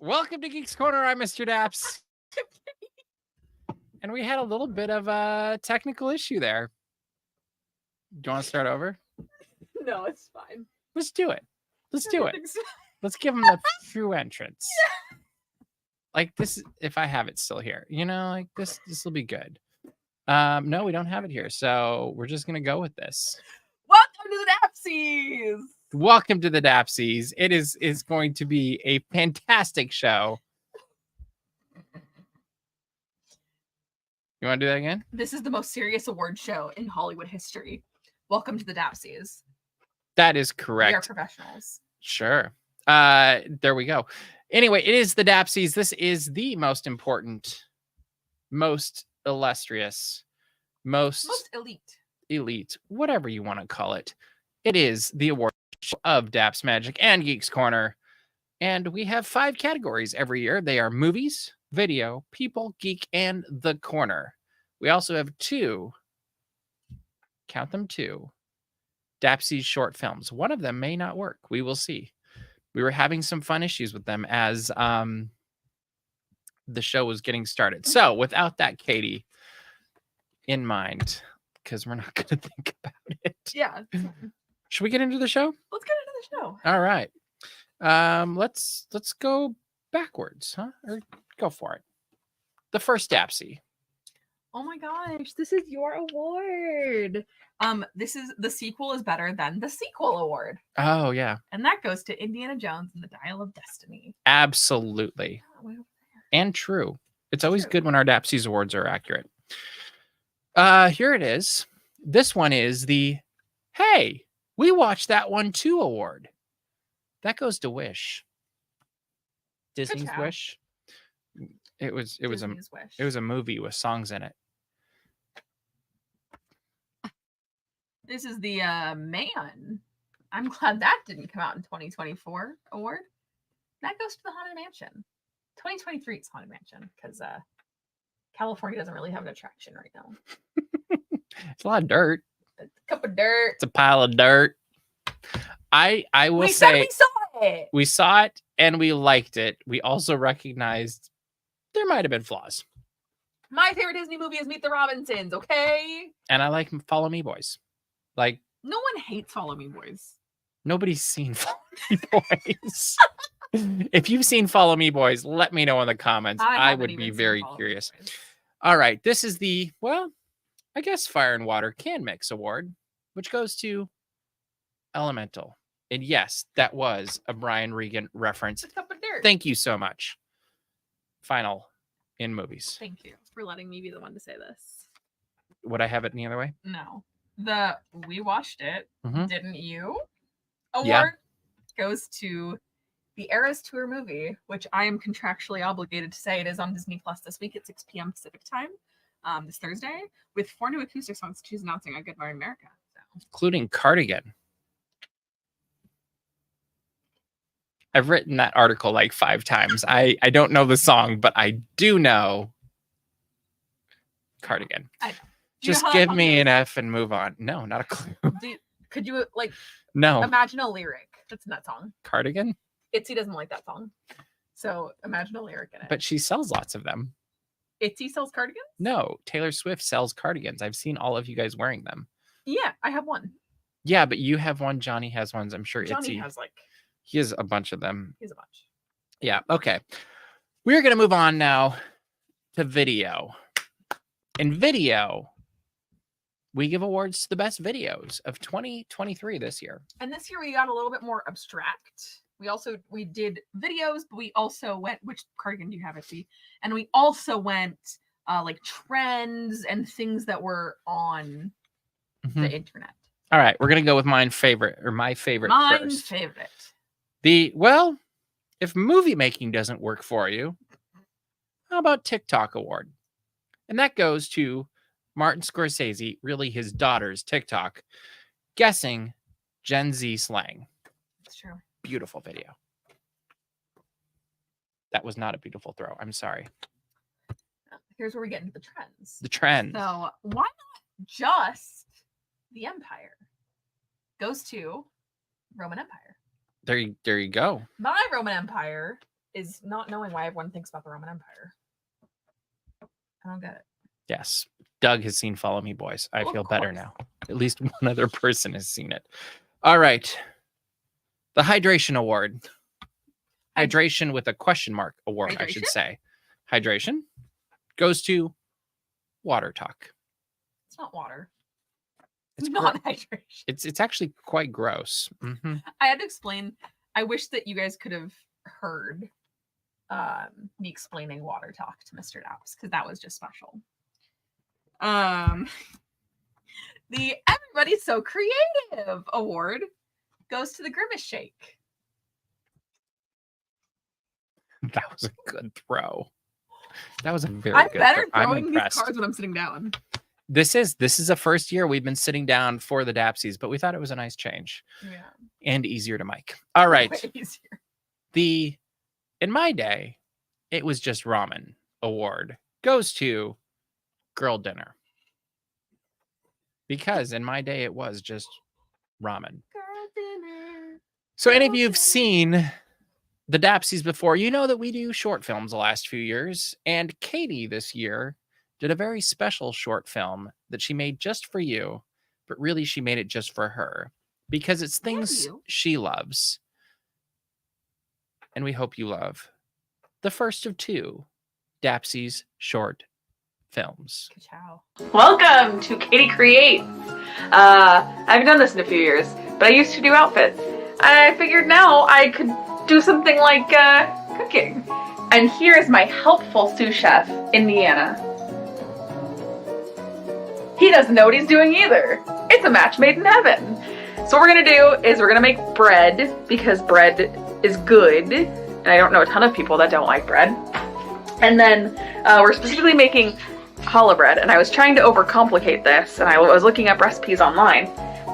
Welcome to Geeks Corner. I'm Mr. Daps. And we had a little bit of a technical issue there. Do you want to start over? No, it's fine. Let's do it. Let's do it. Let's give them the true entrance. Yeah. Like this, if I have it still here, like this will be good. No, we don't have it here. So we're just going to go with this. Welcome to the Dapsies. Welcome to the Dapsies. It is going to be a fantastic show. You want to do that again? This is the most serious award show in Hollywood history. Welcome to the Dapsies. That is correct. We are professionals. Sure. There we go. Anyway, it is the Dapsies. This is the most important, most illustrious, most elite, whatever you want to call it. It is the award show of Daps Magic and Geeks Corner. And we have 5 categories every year. They are movies, video, people, geek, and the corner. We also have 2, count them 2, Dapsies short films. One of them may not work. We will see. We were having some fun issues with them as the show was getting started. So without that, Katie, in mind, because we're not going to think about it. Yeah. Should we get into the show? Let's get into the show. All right. Let's go backwards, huh? Or go for it. The first Dapsie. Oh my gosh, this is your award. This is the sequel is better than the sequel award. Oh yeah. And that goes to Indiana Jones and the Dial of Destiny. Absolutely. And true. It's always good when our Dapsies awards are accurate. Here it is. This one is the Hey, we watched that one too award. That goes to Wish. Disney's Wish. It was a movie with songs in it. This is the Man. I'm glad that didn't come out in 2024 award. That goes to the Haunted Mansion. 2023 is Haunted Mansion because California doesn't really have an attraction right now. It's a lot of dirt. It's a cup of dirt. It's a pile of dirt. I will say we saw it. We saw it and we liked it. We also recognized there might have been flaws. My favorite Disney movie is Meet the Robinsons, okay? And I like Follow Me Boys. Like, no one hates Follow Me Boys. Nobody's seen Follow Me Boys. If you've seen Follow Me Boys, let me know in the comments. I would be very curious. All right. This is the, well, I guess Fire and Water Can Mix Award, which goes to Elemental. And yes, that was a Brian Regan reference. It's a cup of dirt. Thank you so much. Final in movies. Thank you for letting me be the one to say this. Would I have it any other way? No. We watched it, didn't you? Award goes to the Eras Tour movie, which I am contractually obligated to say it is on Disney Plus this week at 6 p.m. Pacific time, this Thursday, with 4 new acoustic songs she's announcing on Good Morning America. So. Including Cardigan. I've written that article like 5 times. I don't know the song, but I do know Cardigan. I know. Just give me an F and move on. No, not a clue. Could you no imagine a lyric that's in that song? Cardigan? Itzy doesn't like that song. So imagine a lyric in it. But she sells lots of them. Itzy sells cardigans? No, Taylor Swift sells cardigans. I've seen all of you guys wearing them. Yeah, I have one. Yeah, but you have one. Johnny has ones. I'm sure Johnny Itzy has he has a bunch of them. He has a bunch. Yeah, okay. We're going to move on now to video. In video, we give awards to the best videos of 2023 this year. And this year we got a little bit more abstract. We did videos, but we also went, which cardigan do you have, Itzy? And we also went like trends and things that were on the internet. All right, we're going to go with my favorite first. Favorite. If movie making doesn't work for you, how about TikTok award? And that goes to Martin Scorsese, really his daughter's TikTok, guessing Gen Z slang. That's true. Beautiful video. That was not a beautiful throw. I'm sorry. Here's where we get into the trends. The trends. So why not just the Empire? Goes to Roman Empire. There you go. My Roman Empire is not knowing why everyone thinks about the Roman Empire. I don't get it. Yes. Doug has seen Follow Me Boys. I Well, feel of better course. now. At least one other person has seen it. All right. The Hydration Award. Hydration with a question mark award, I should Hydration? say. Hydration goes to Water Talk. It's not water. It's not hydration. It's actually quite gross. Mm-hmm. I had to explain. I wish that you guys could have heard me explaining Water Talk to Mr. Daps, because that was just special. The Everybody's So Creative Award goes to the Grimace Shake. That was a good throw. That was a very I'm good better throw. throwing I'm these impressed. cards when I'm sitting down. This is a first year we've been sitting down for the Dapsies, but we thought it was a nice change. Yeah. And easier to mic. All right. Way easier. In my day, it was just ramen award goes to Girl Dinner. Because in my day, it was just ramen. Girl dinner. So any of you have seen the Dapsies before, you know that we do short films the last few years. And Katie this year did a very special short film that she made just for you. But really, she made it just for her. Because it's things she loves. And we hope you love the first of 2 Dapsies short films. Ka-chow. Welcome to Katie Creates. I haven't done this in a few years, but I used to do outfits. I figured now I could do something like cooking. And here's my helpful sous chef, Indiana. He doesn't know what he's doing either. It's a match made in heaven. So what we're gonna do is we're gonna make bread, because bread is good. And I don't know a ton of people that don't like bread. And then we're specifically making challah bread, and I was trying to overcomplicate this, and I was looking up recipes online.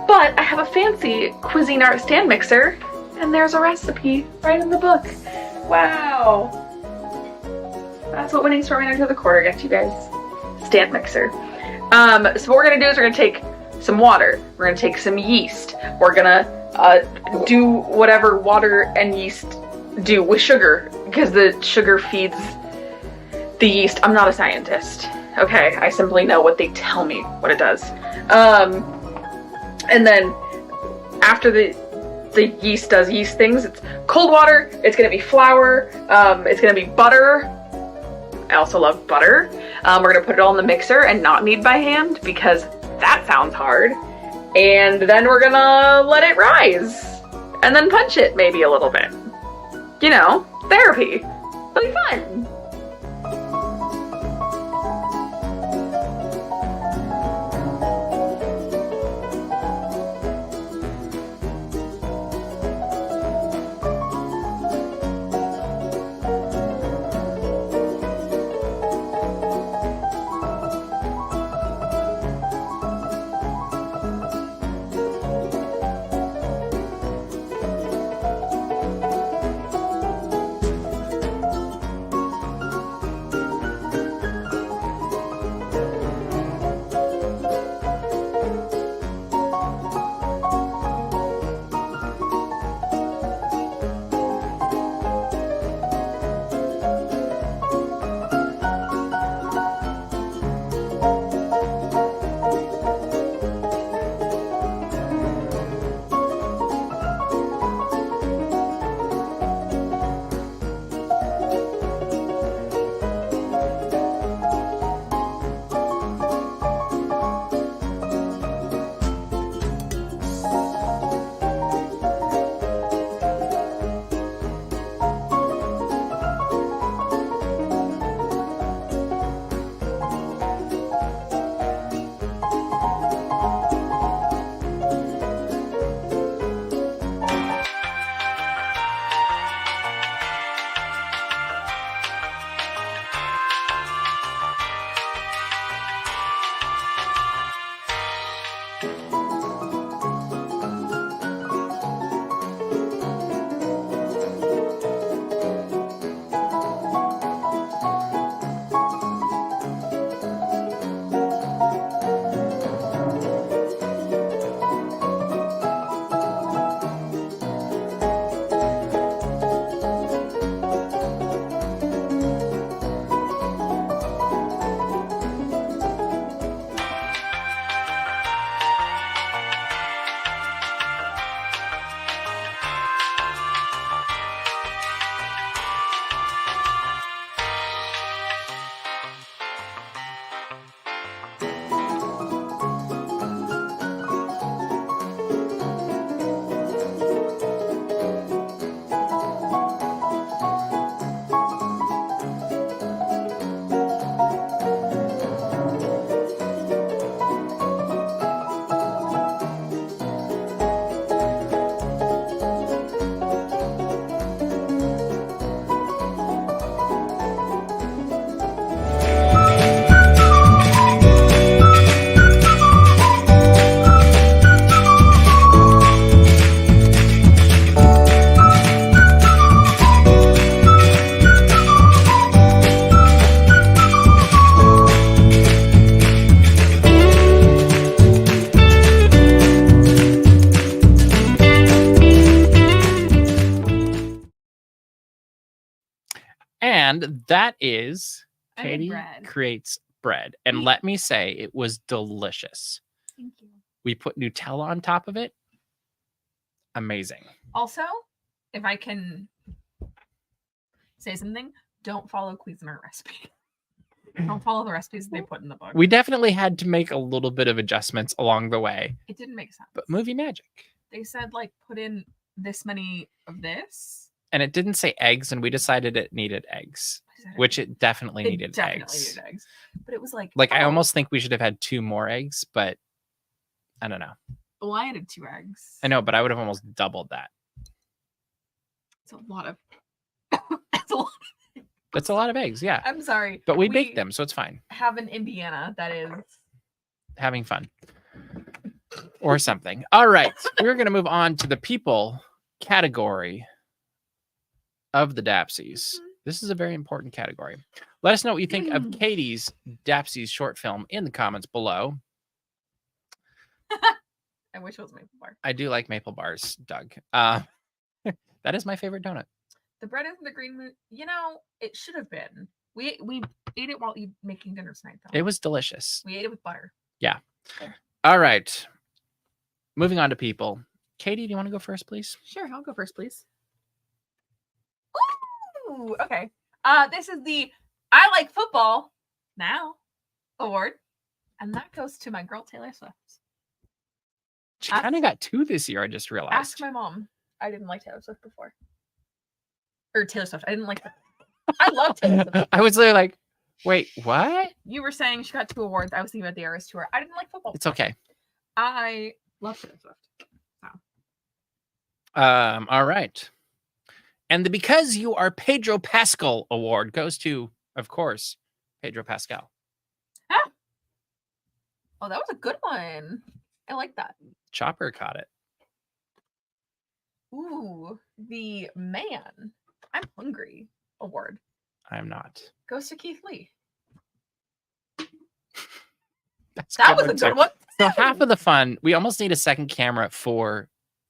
But I have a fancy Cuisine Art stand mixer, and there's a recipe right in the book. Wow. That's what winning Storming Under the Quarter gets you guys. Stand mixer. So what we're gonna do is we're gonna take some water. We're gonna take some yeast. We're gonna do whatever water and yeast do with sugar, because the sugar feeds the yeast. I'm not a scientist. Okay, I simply know what they tell me what it does. And then after the yeast does yeast things, it's cold water, it's gonna be flour, it's gonna be butter. I also love butter. We're gonna put it all in the mixer and not knead by hand, because that sounds hard. And then we're gonna let it rise. And then punch it maybe a little bit. You know, therapy. It'll be fun. And that is I made Caitie bread. creates bread. And let me say, it was delicious. Thank you. We put Nutella on top of it. Amazing. Also, if I can say something, don't follow Cuisinart recipe. Don't follow the recipes they put in the book. We definitely had to make a little bit of adjustments along the way, It didn't make sense. but movie magic. They said like put in this many of this. And it didn't say eggs, and we decided it needed eggs, which it definitely needed eggs. But it was like I almost think we should have had 2 more eggs, but I don't know. Well, I added 2 eggs. I know, but I would have almost doubled that. It's a lot of. It's a lot. That's a lot of eggs, yeah. I'm sorry, but we baked them, so it's fine. Have an Indiana that is having fun or something. All right, we're going to move on to the people category of the Dapsies. This is a very important category. Let us know what you think of Caitie's Dapsies short film in the comments below. I wish it was maple bar. I do like maple bars, Doug. That is my favorite donut. The bread isn't the green moon. You know, it should have been. We ate it while making dinner tonight, though. It was delicious. We ate it with butter. Yeah. All right. Moving on to people. Caitie, do you want to go first, please? Sure, I'll go first, please. Ooh, okay. This is the I Like Football Now award, and that goes to my girl Taylor Swift. She kind of got 2 this year, I just realized. Ask my mom. I didn't like Taylor Swift before. Or Taylor Swift. I didn't like her. I love Taylor Swift. I was literally like, wait, what? You were saying she got 2 awards. I was thinking about the Eras Tour. I didn't like football. It's okay. I love Taylor Swift. All right. And the Because You Are Pedro Pascal award goes to, of course, Pedro Pascal. Ah. Oh, that was a good one. I like that. Chopper caught it. Ooh, the Man I'm Hungry award I'm not. goes to Keith Lee. That was a good one. So half of the fun, we almost need a second camera for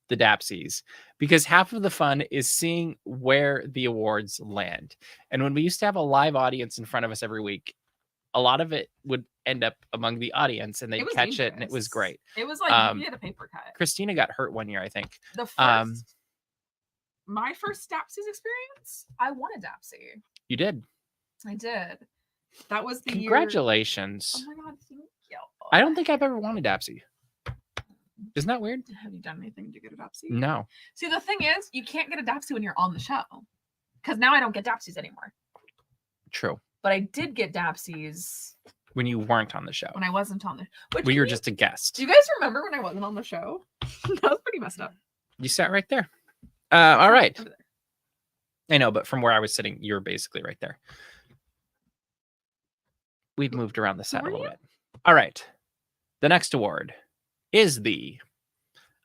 the Dapsies, because half of the fun is seeing where the awards land. And when we used to have a live audience in front of us every week, a lot of it would end up among the audience and they'd catch it, and it was great. It was like you had a paper cut. Christina got hurt one year, I think. The first, my first Dapsies experience, I won a Dapsie. You did. I did. That was the Congratulations. Year... Oh my god, thank you. I don't think I've ever won a Dapsie. Isn't that weird? Have you done anything to get a Dapsie? No. See, the thing is, you can't get a Dapsie when you're on the show. Because now I don't get Dapsies anymore. True. But I did get Dapsies when you weren't on the show. When I wasn't on the show. When you were just a guest. Do you guys remember when I wasn't on the show? That was pretty messed up. You sat right there. All right. I know, but from where I was sitting, you're basically right there. We've moved around the set a little bit. All right. The next award is the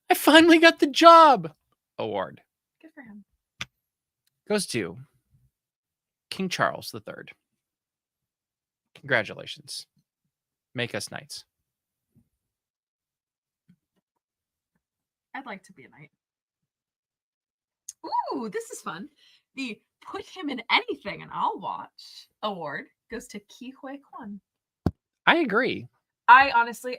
I Finally Got the Job award. Good for him. Goes to King Charles III. Congratulations. Make us knights. I'd like to be a knight. Ooh, this is fun. The Put Him in Anything and I'll Watch award goes to Ke Huy Quan. I agree. I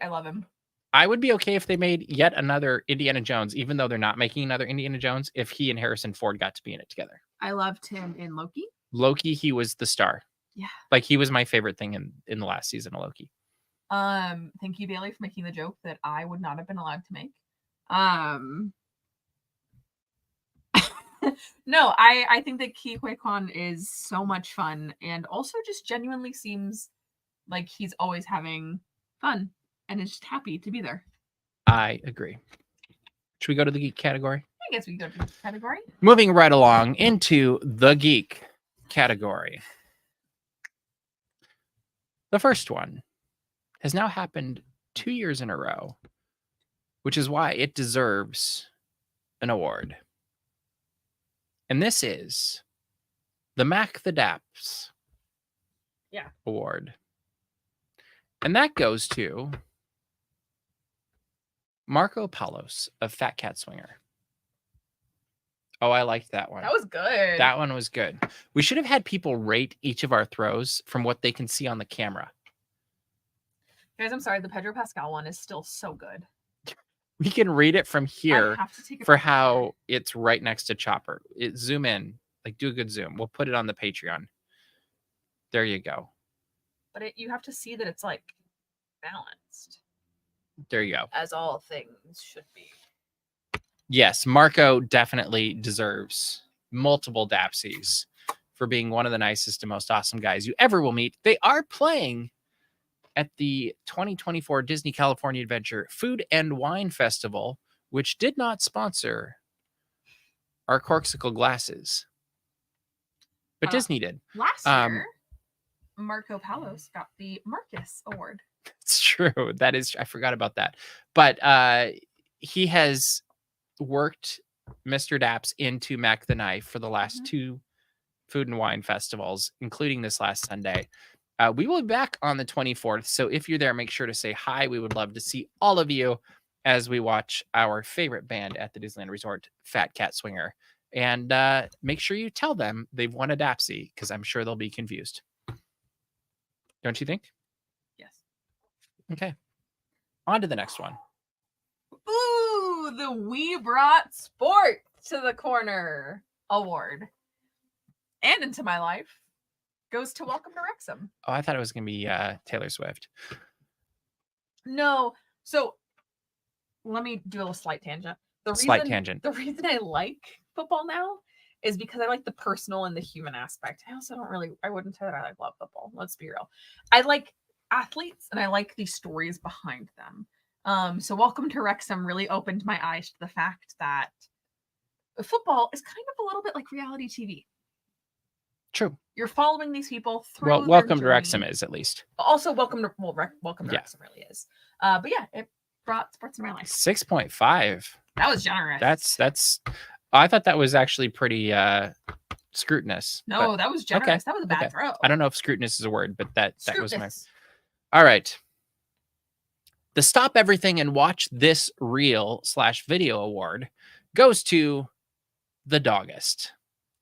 love him. I would be okay if they made yet another Indiana Jones, even though they're not making another Indiana Jones, if he and Harrison Ford got to be in it together. I loved him in Loki. Loki, he was the star. Yeah. Like, he was my favorite thing in the last season of Loki. Thank you, Bailey, for making the joke that I would not have been allowed to make. No, I think that Ke Huy Quan is so much fun and also just genuinely seems like he's always having fun and is just happy to be there. I agree. Should we go to the geek category? I guess we can go to the category. Moving right along into the geek category. The first one has now happened 2 years in a row, which is why it deserves an award. And this is the Mac the Daps award. And that goes to Marco Paulos of Fat Cat Swinger. Oh, I liked that one. That was good. That one was good. We should have had people rate each of our throws from what they can see on the camera. Guys, I'm sorry. The Pedro Pascal one is still so good. We can read it from I here have to take a for picture. how it's right next to Chopper. Zoom in. Like, do a good zoom. We'll put it on the Patreon. There you go. But you have to see that it's like balanced. There you go. As all things should be. Yes, Marco definitely deserves multiple Dapsies for being one of the nicest and most awesome guys you ever will meet. They are playing at the 2024 Disney California Adventure Food and Wine Festival, which did not sponsor our Corksicle glasses, but Disney did. Last year, Marco Palos got the Marcus Award. It's true. That is, I forgot about that. But he has worked Mr. Daps into Mac the Knife for the last two Food and Wine festivals, including this last Sunday. We will be back on the 24th. So if you're there, make sure to say hi. We would love to see all of you as we watch our favorite band at the Disneyland Resort, Fat Cat Swinger. And make sure you tell them they've won a Dapsy, because I'm sure they'll be confused. Don't you think? Yes. Okay. On to the next one. Ooh, the We Brought Sport to the Corner award. And into my life goes to Welcome to Wrexham. Oh, I thought it was going to be Taylor Swift. No. So let me do a little slight tangent. The reason I like football now is because I like the personal and the human aspect. I wouldn't say that I love football. Let's be real. I like athletes and I like the stories behind them. So Welcome to Wrexham really opened my eyes to the fact that football is kind of a little bit like reality TV. True. You're following these people through. Well, Welcome to Wrexham is, at least. Also, Welcome to Wrexham really is. But yeah, it brought sports in my life. 6.5. That was generous. That's. I thought that was actually pretty scrutinous. No, that was generous. Okay. That was a bad throw. I don't know if scrutinous is a word, but that was my. All right. The Stop Everything and Watch This Reel/Video Award goes to the Doggist.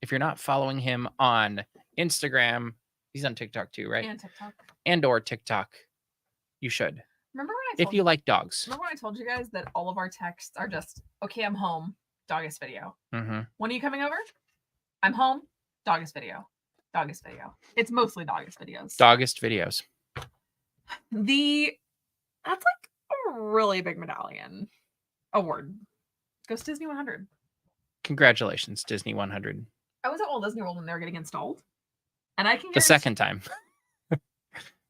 If you're not following him on Instagram, he's on TikTok too, right? And TikTok. And/or TikTok, you should. Remember when if you like dogs. Remember when I told you guys that all of our texts are just, okay, I'm home, Doggist video. When are you coming over? I'm home, Doggist video. Doggist video. It's mostly Doggist videos. Doggist videos. That's like a really big medallion award. Goes Disney 100. Congratulations, Disney 100. I was at Walt Disney World when they were getting installed. And I can the second time. Well,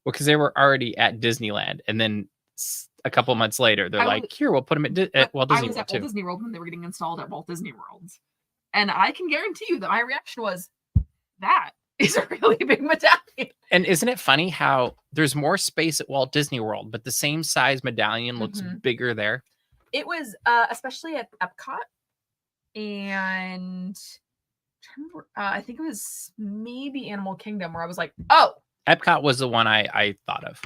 because they were already at Disneyland. And then a couple months later, they're here, we'll put them at Walt Disney World. I was at Walt Disney World when they were getting installed at Walt Disney World. And I can guarantee you that my reaction was, that is a really big medallion. And isn't it funny how there's more space at Walt Disney World, but the same size medallion looks bigger there? It was, especially at Epcot. And I think it was maybe Animal Kingdom where I was like, oh. Epcot was the one I thought of.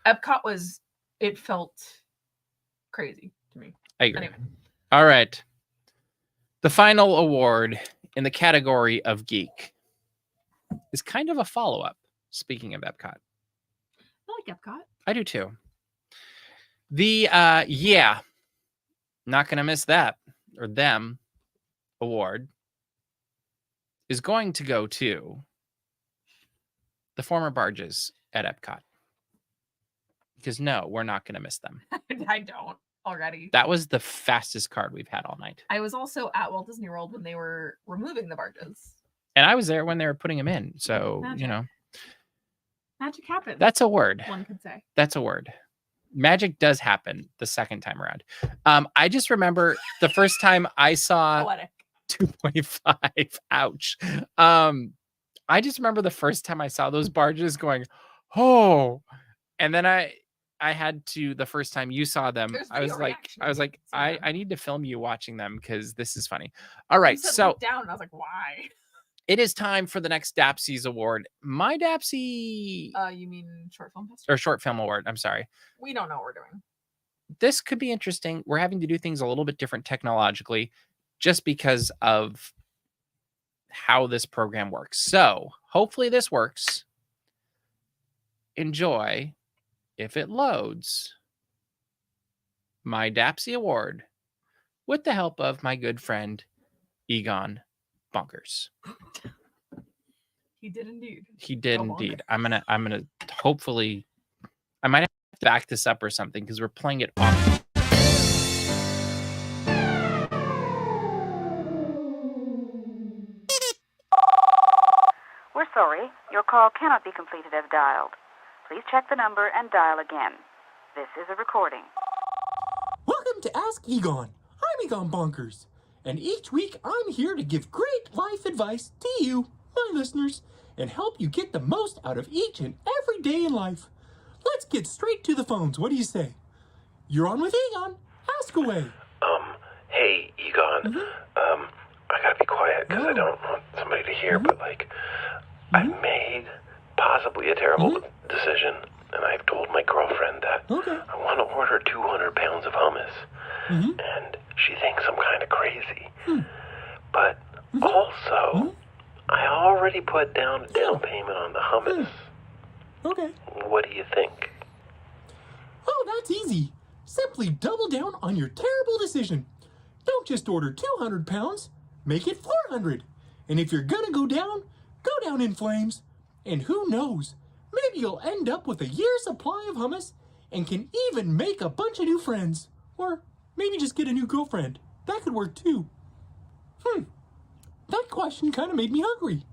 Epcot it felt crazy to me. I agree. Anyway. All right. The final award in the category of geek is kind of a follow-up, speaking of Epcot. I like Epcot. I do too. The, not going to miss that, or them, award is going to go to the former barges at Epcot. Because no, we're not going to miss them. I don't already. That was the fastest card we've had all night. I was also at Walt Disney World when they were removing the barges. And I was there when they were putting them in. So, Magic. Magic happens. That's a word. One could say. That's a word. Magic does happen the second time around. I just remember the first time I saw 2.5. Ouch. I just remember the first time I saw those barges going, oh, and then I had to, the first time you saw them, I was like, I need to film you watching them because this is funny. All right. So down, and I was like, why? It is time for the next Dapsies award. My Dapsy. You mean short film festival? Or short film award. I'm sorry. We don't know what we're doing. This could be interesting. We're having to do things a little bit different technologically. just because of how this program works. So hopefully this works. Enjoy, if it loads, my Dapsy Award with the help of my good friend Egon Bonkers. He did indeed. He did indeed. I'm gonna hopefully, I might have to back this up or something because we're playing it off. We're sorry, your call cannot be completed as dialed. Please check the number and dial again. This is a recording. Welcome to Ask Egon. I'm Egon Bonkers, and each week I'm here to give great life advice to you, my listeners, and help you get the most out of each and every day in life. Let's get straight to the phones. What do you say? You're on with Egon. Ask away. Hey, Egon. I gotta be quiet because I don't want somebody to hear, but I made possibly a terrible decision, and I've told my girlfriend that I want to order 200 pounds of hummus, and she thinks I'm kind of crazy. But also, I already put down a down payment on the hummus. Okay. What do you think? Oh, that's easy. Simply double down on your terrible decision. Don't just order 200 pounds. Make it 400. And if you're gonna go down in flames. And who knows, maybe you'll end up with a year's supply of hummus and can even make a bunch of new friends. Or maybe just get a new girlfriend. That could work too. That question kind of made me hungry.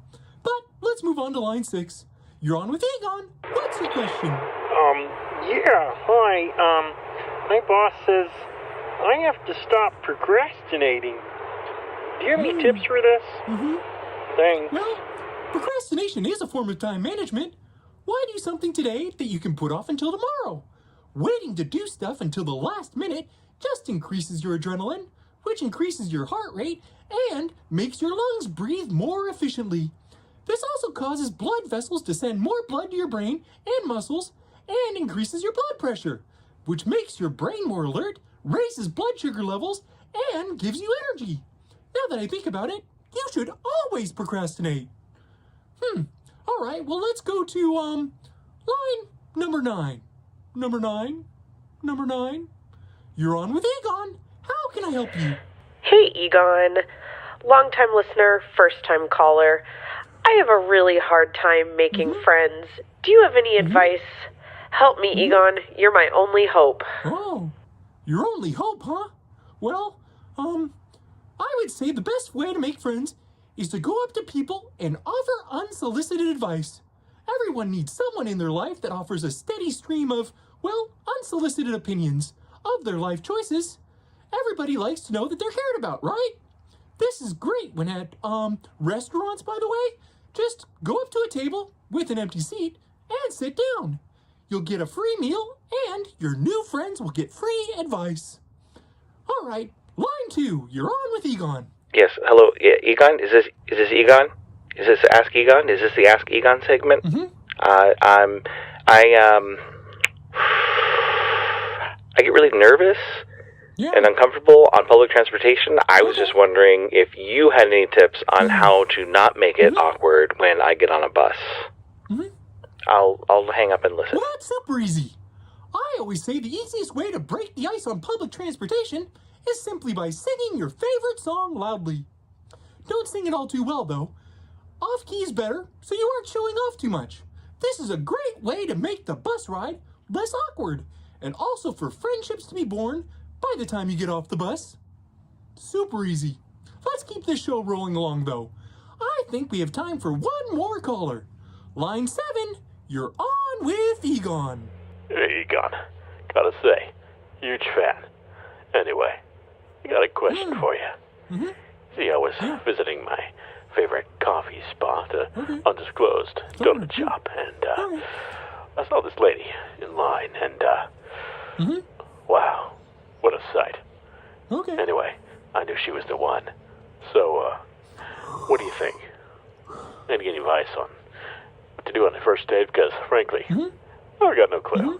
But let's move on to line 6. You're on with Egon. What's your question? Yeah, hi. My boss says I have to stop procrastinating. Do you have any tips for this? Thanks. Well, procrastination is a form of time management. Why do something today that you can put off until tomorrow? Waiting to do stuff until the last minute just increases your adrenaline, which increases your heart rate and makes your lungs breathe more efficiently. This also causes blood vessels to send more blood to your brain and muscles and increases your blood pressure, which makes your brain more alert, raises blood sugar levels, and gives you energy. Now that I think about it, you should always procrastinate. All right, well, let's go to, line number 9. Number 9. You're on with Egon. How can I help you? Hey, Egon. Long-time listener, first-time caller. I have a really hard time making friends. Do you have any advice? Help me, Egon. You're my only hope. Oh, your only hope, huh? Well, I would say the best way to make friends is to go up to people and offer unsolicited advice. Everyone needs someone in their life that offers a steady stream of, well, unsolicited opinions of their life choices. Everybody likes to know that they're cared about, right? This is great when at, restaurants, by the way. Just go up to a table with an empty seat and sit down. You'll get a free meal and your new friends will get free advice. All right, line 2, you're on with Egon. Yes, hello, Egon? Is this Egon? Is this Ask Egon? Is this the Ask Egon segment? I get really nervous and uncomfortable on public transportation. I was just wondering if you had any tips on how to not make it awkward when I get on a bus. I'll hang up and listen. Well, that's super easy. I always say the easiest way to break the ice on public transportation is simply by singing your favorite song loudly. Don't sing it all too well, though. Off-key is better, so you aren't showing off too much. This is a great way to make the bus ride less awkward, and also for friendships to be born by the time you get off the bus. Super easy. Let's keep this show rolling along, though. I think we have time for one more caller. Line 7, you're on with Egon. Hey, Egon. Gotta say, huge fan. Anyway, I got a question for you. See, I was visiting my favorite coffee spot, undisclosed donut shop, and I saw this lady in line, and wow, what a sight. Anyway, I knew she was the one. So, what do you think? Any advice on what to do on the first date? Because, frankly, I got no clue.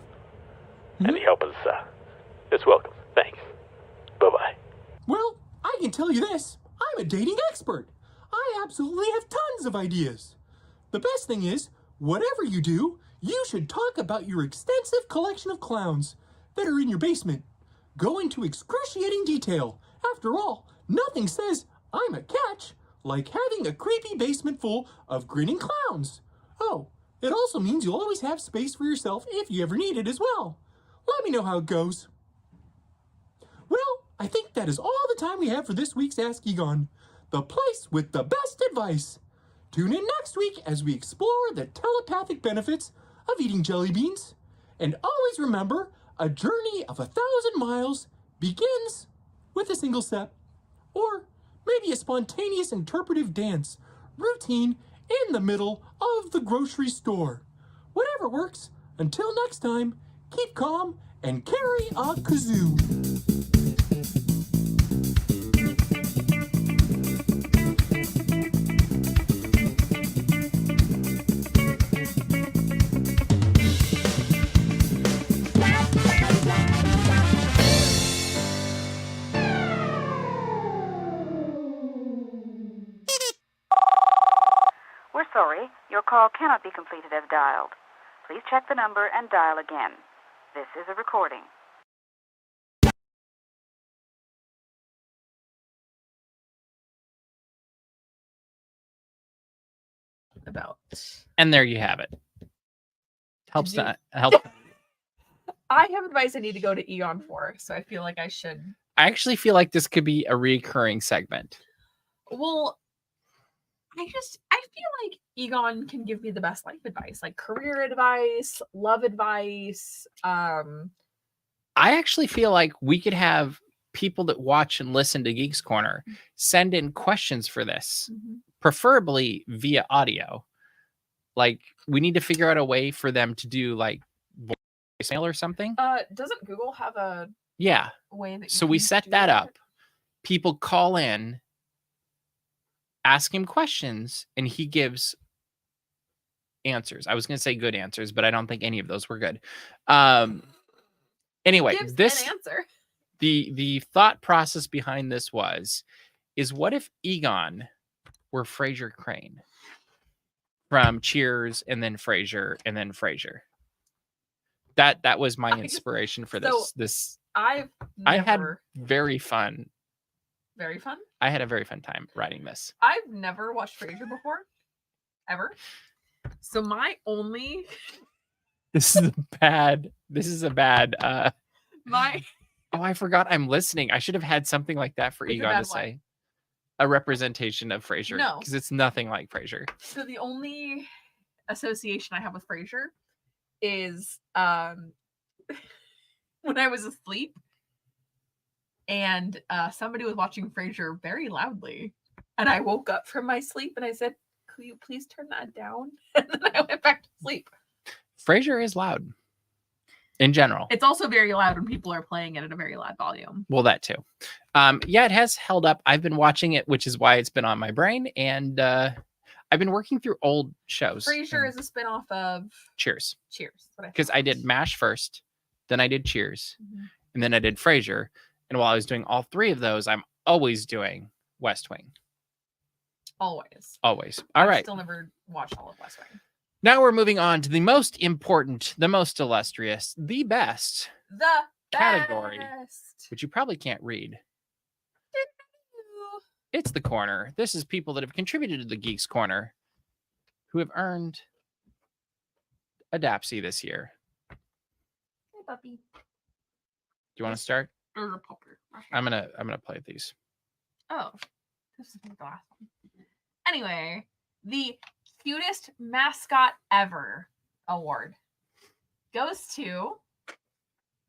Any help is welcome. Thanks. Bye-bye. Well, I can tell you this, I'm a dating expert. I absolutely have tons of ideas. The best thing is, whatever you do, you should talk about your extensive collection of clowns that are in your basement. Go into excruciating detail. After all, nothing says I'm a catch like having a creepy basement full of grinning clowns. Oh, it also means you'll always have space for yourself if you ever need it as well. Let me know how it goes. Well, I think that is all the time we have for this week's Ask Egon, the place with the best advice. Tune in next week as we explore the telepathic benefits of eating jelly beans. And always remember, a journey of 1,000 miles begins with a single step. Or maybe a spontaneous interpretive dance routine in the middle of the grocery store. Whatever works. Until next time, keep calm and carry a kazoo. We're sorry, your call cannot be completed as dialed. Please check the number and dial again. This is a recording. About. And there you have it. Helps Did you- not help. I have advice I need to go to Egon for, so I feel like I should. I actually feel like this could be a recurring segment. Well, I feel like Egon can give me the best life advice, like career advice, love advice. I actually feel like we could have people that watch and listen to Geeks Corner send in questions for this, preferably via audio. Like, we need to figure out a way for them to do like voicemail or something. Doesn't Google have a Yeah. way that? So we set that up. People call in, ask him questions, and he gives answers. I was going to say good answers, but I don't think any of those were good. Anyway, Gives this an answer. the thought process behind this is what if Egon were Frasier Crane from Cheers and then Frasier and then Frasier? That was my inspiration for this. So, I had very fun. Very fun. I had a very fun time writing this. I've never watched Frasier before, ever. So my only This is a bad my Oh, I forgot I'm listening. I should have had something like that for It's a Egon to bad say. A representation of Frasier. No. Because it's nothing like Frasier. So the only association I have with Frasier is when I was asleep and somebody was watching Frasier very loudly, and I woke up from my sleep and I said, "Could you please turn that down?" And then I went back to sleep. Frasier is loud in general. It's also very loud when people are playing it at a very loud volume. Well, that too. Yeah, it has held up. I've been watching it, which is why it's been on my brain. And I've been working through old shows. Frasier is a spinoff of Cheers. Cheers. Because I did MASH first, then I did Cheers, and then I did Frasier. And while I was doing all three of those, I'm always doing West Wing. Always. All right. Still never watched all of West Wing. Now we're moving on to the most important, the most illustrious, the best The category, best. which you probably can't read. It's the corner. This is people that have contributed to the Geeks Corner who have earned a Dapsie this year. Hey, puppy. Do you want to start? Or a puppy. I'm gonna play these. Oh, this is the last one. Anyway, the cutest mascot ever award goes to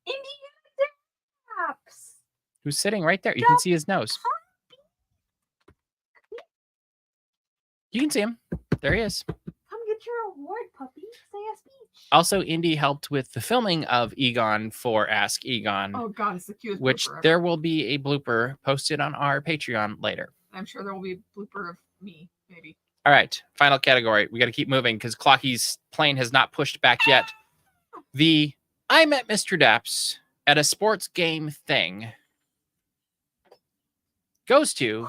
Indiana Daps. Who's sitting right there? You can see his nose. You can see him. There he is. Come get your award, puppy. Say a speech. Also, Indy helped with the filming of Egon for Ask Egon, Oh God, it's the cutest. which blooper ever. there will be a blooper posted on our Patreon later. I'm sure there will be a blooper of me, maybe. All right, final category. We got to keep moving because Clocky's plane has not pushed back yet. I met Mr. Daps at a sports game thing. goes to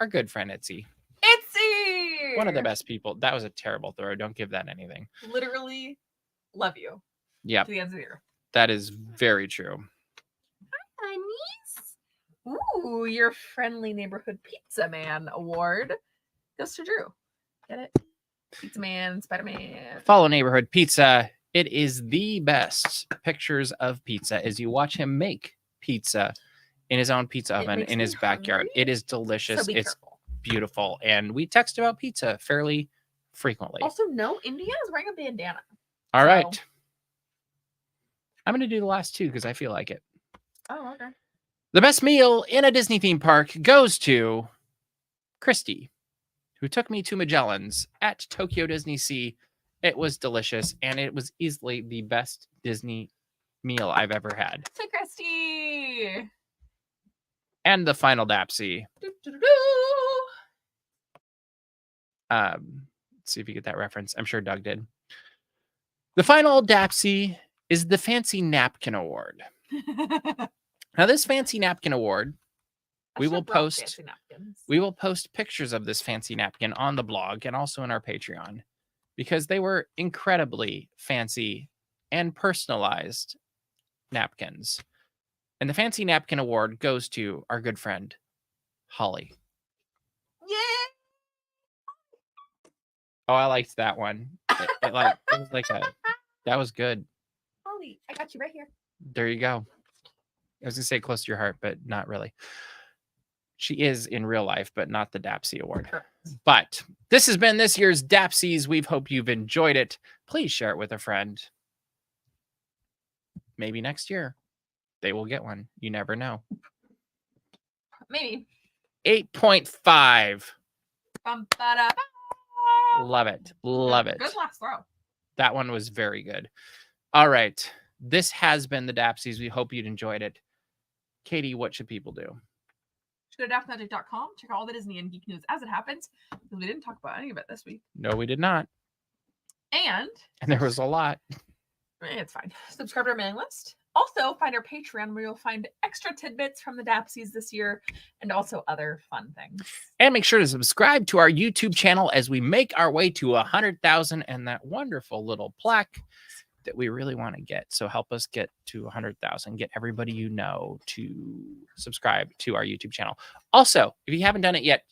our good friend Itzy. Itzy! One of the best people. That was a terrible throw. Don't give that anything. Literally love you. Yeah, To the ends of the earth. that is very true. Hi, niece. Ooh, your friendly neighborhood pizza man award goes to Drew. Get it? Pizza man, Spider-Man. Follow Neighborhood Pizza. It is the best pictures of pizza as you watch him make pizza in his own pizza oven in his backyard. It is delicious. So It's careful. beautiful. And we text about pizza fairly frequently. Also, no, Indiana's wearing a bandana. All right. I'm going to do the last two because I feel like it. Oh, okay. The best meal in a Disney theme park goes to Christy, who took me to Magellan's at Tokyo Disney Sea. It was delicious, and it was easily the best Disney meal I've ever had. To Christy. And the final Dapsy. Let's see if you get that reference. I'm sure Doug did. The final Dapsy is the Fancy Napkin Award. Now, this Fancy Napkin Award, we will post pictures of this fancy napkin on the blog and also in our Patreon because they were incredibly fancy and personalized napkins. And the Fancy Napkin Award goes to our good friend, Holly. Yay! Oh, I liked that one. It was like that was good. Holly, I got you right here. There you go. I was going to say close to your heart, but not really. She is in real life, but not the Dapsy Award. Correct. But this has been this year's Dapsies. We hope you've enjoyed it. Please share it with a friend. Maybe next year they will get one. You never know. Maybe. 8.5. Bum-ba-da-ba. Love it. Love it. Good last throw. That one was very good. All right. This has been the Dapsies. We hope you'd enjoyed it. Katie, what should people do? Go to dapsmagic.com. Check out all the Disney and geek news as it happens. Because we didn't talk about any of it this week. No, we did not. And there was a lot. It's fine. Subscribe to our mailing list. Also, find our Patreon where you'll find extra tidbits from the Dapsies this year and also other fun things. And make sure to subscribe to our YouTube channel as we make our way to 100,000 and that wonderful little plaque that we really want to get. So help us get to 100,000. Get everybody you know to subscribe to our YouTube channel. Also, if you haven't done it yet,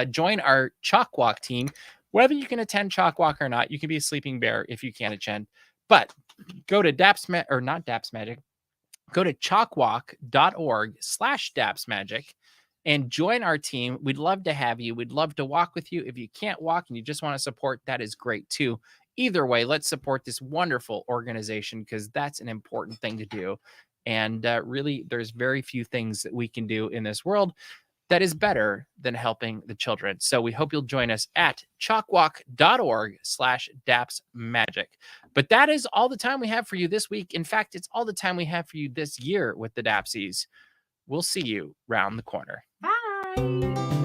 join our Chalk Walk team. Whether you can attend Chalk Walk or not, you can be a sleeping bear if you can't attend. But go to Daps Magic. Go to chalkwalk.org/dapsmagic and join our team. We'd love to have you. We'd love to walk with you. If you can't walk and you just want to support, that is great too. Either way, let's support this wonderful organization because that's an important thing to do. And really, there's very few things that we can do in this world that is better than helping the children. So we hope you'll join us at chalkwalk.org/dapsmagic. But that is all the time we have for you this week. In fact, it's all the time we have for you this year with the Dapsies. We'll see you round the corner. Bye.